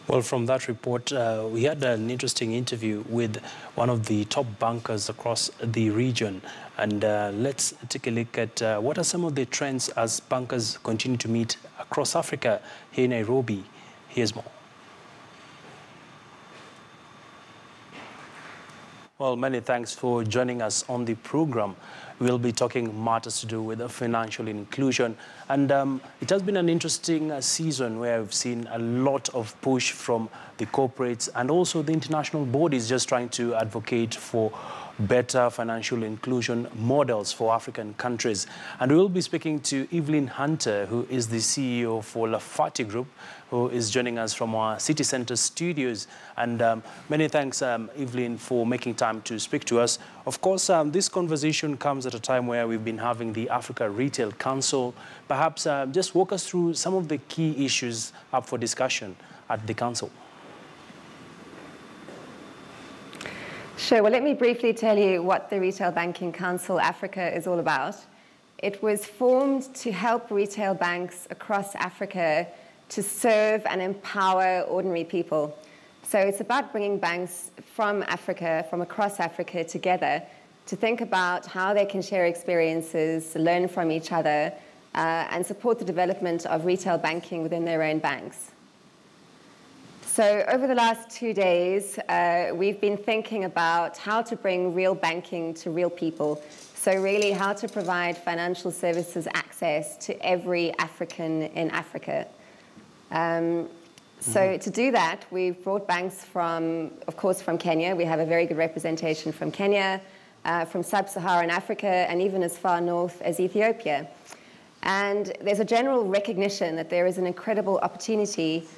Well, from that report, we had an interesting interview with one of the top bankers across the region. And let's take a look at what are some of the trends as bankers continue to meet across Africa here in Nairobi. Here's more. Well, many thanks for joining us on the program. We'll be talking matters to do with financial inclusion. And it has been an interesting season where we've seen a lot of push from the corporates and also the international bodies just trying to advocate for better financial inclusion models for African countries. And we will be speaking to Evelyn Hunter, who is the CEO for Lafati Group, who is joining us from our City Center studios. And many thanks, Evelyn, for making time to speak to us. Of course, this conversation comes at a time where we've been having the Africa Retail Council. Perhaps just walk us through some of the key issues up for discussion at the council. Sure. Well, let me briefly tell you what the Retail Banking Council Africa is all about. It was formed to help retail banks across Africa to serve and empower ordinary people. So it's about bringing banks from Africa, from across Africa together to think about how they can share experiences, learn from each other, and support the development of retail banking within their own banks. So over the last 2 days, we've been thinking about how to bring real banking to real people. So really how to provide financial services access to every African in Africa. So to do that, we've brought banks from, of course, from Kenya. We have a very good representation from Kenya, from sub-Saharan Africa, and even as far north as Ethiopia. And there's a general recognition that there is an incredible opportunity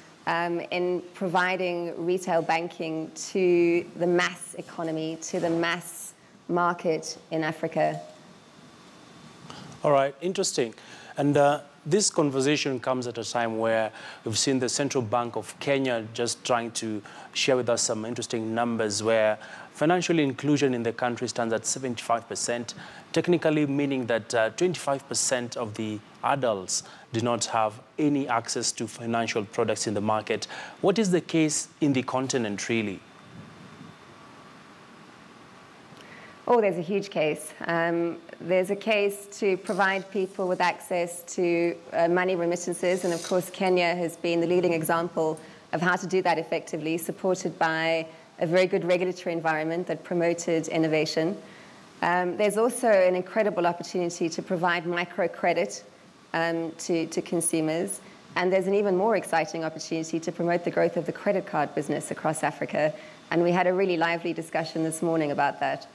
in providing retail banking to the mass economy, to the mass market in Africa. All right, interesting. And this conversation comes at a time where we've seen the Central Bank of Kenya just trying to share with us some interesting numbers where financial inclusion in the country stands at 75%, technically meaning that 25% of the adults do not have any access to financial products in the market. What is the case in the continent, really? Oh, there's a huge case. There's a case to provide people with access to money remittances, and of course Kenya has been the leading example of how to do that effectively, supported by a very good regulatory environment that promoted innovation. There's also an incredible opportunity to provide microcredit to consumers, and there's an even more exciting opportunity to promote the growth of the credit card business across Africa, and we had a really lively discussion this morning about that.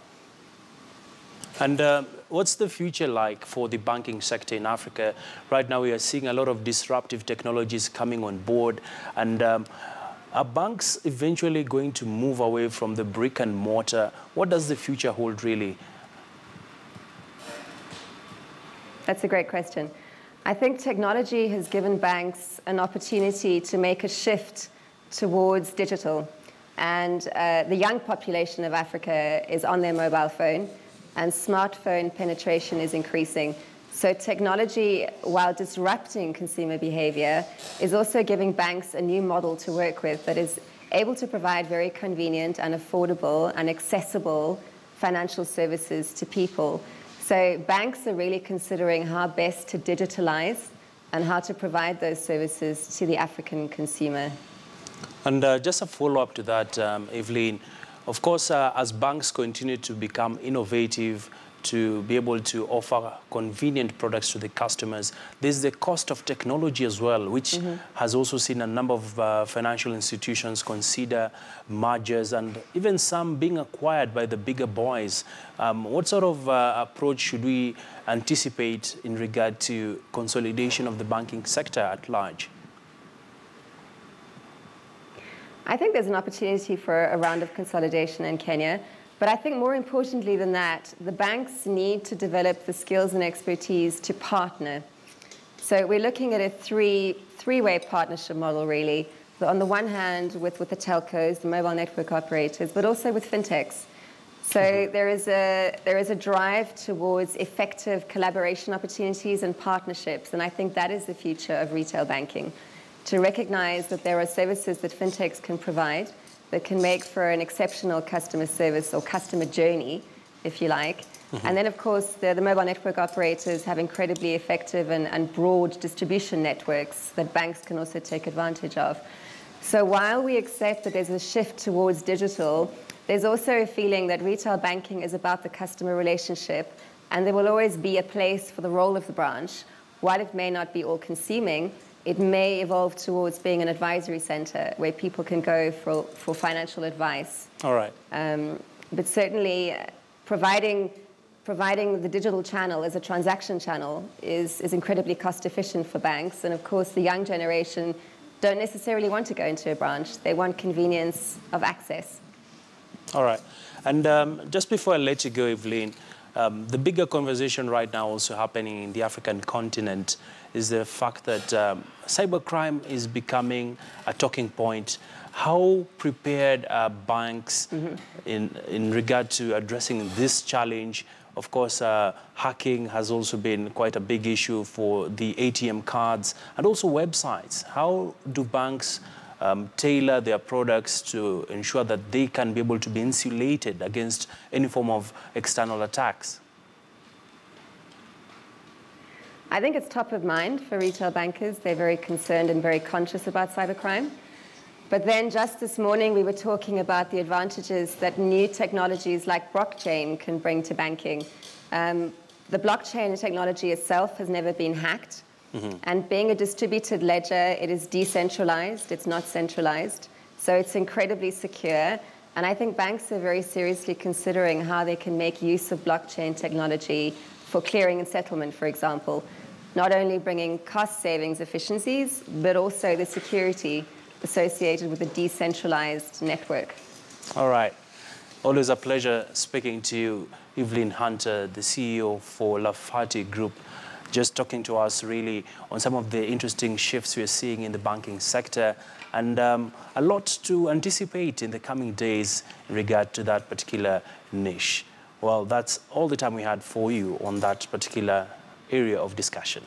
And what's the future like for the banking sector in Africa? Right now, we are seeing a lot of disruptive technologies coming on board. And are banks eventually going to move away from the brick and mortar? What does the future hold, really? That's a great question. I think technology has given banks an opportunity to make a shift towards digital. And the young population of Africa is on their mobile phone, and smartphone penetration is increasing. So technology, while disrupting consumer behavior, is also giving banks a new model to work with that is able to provide very convenient and affordable and accessible financial services to people. So banks are really considering how best to digitalize and how to provide those services to the African consumer. And just a follow-up to that, Evelyn, of course, as banks continue to become innovative, to be able to offer convenient products to the customers, there's the cost of technology as well, which has also seen a number of financial institutions consider mergers and even some being acquired by the bigger boys. What sort of approach should we anticipate in regard to consolidation of the banking sector at large? I think there's an opportunity for a round of consolidation in Kenya. But I think more importantly than that, the banks need to develop the skills and expertise to partner. So we're looking at a three-way partnership model, really. So on the one hand, with the telcos, the mobile network operators, but also with fintechs. So there is a drive towards effective collaboration opportunities and partnerships, and I think that is the future of retail banking. to recognize that there are services that fintechs can provide that can make for an exceptional customer service or customer journey, if you like. And then, of course, the mobile network operators have incredibly effective and broad distribution networks that banks can also take advantage of. So while we accept that there's a shift towards digital, there's also a feeling that retail banking is about the customer relationship, and there will always be a place for the role of the branch. While it may not be all-consuming, it may evolve towards being an advisory center where people can go for financial advice. All right. But certainly, providing the digital channel as a transaction channel is incredibly cost efficient for banks. And of course, the young generation don't necessarily want to go into a branch. They want convenience of access. All right. And just before I let you go, Evelyn, the bigger conversation right now also happening in the African continent is the fact that cybercrime is becoming a talking point. How prepared are banks in regard to addressing this challenge? Of course, hacking has also been quite a big issue for the ATM cards and also websites. How do banks tailor their products to ensure that they can be able to be insulated against any form of external attacks? I think it's top of mind for retail bankers. They're very concerned and very conscious about cybercrime. But then just this morning, we were talking about the advantages that new technologies like blockchain can bring to banking. The blockchain technology itself has never been hacked. And being a distributed ledger, it is decentralized. It's not centralized. So it's incredibly secure. And I think banks are very seriously considering how they can make use of blockchain technology for clearing and settlement, for example. Not only bringing cost savings efficiencies, but also the security associated with a decentralized network. All right. Always a pleasure speaking to you, Evelyn Hunter, the CEO for Lafferty Group, just talking to us really on some of the interesting shifts we're seeing in the banking sector and a lot to anticipate in the coming days in regard to that particular niche. Well, that's all the time we had for you on that particular area of discussion.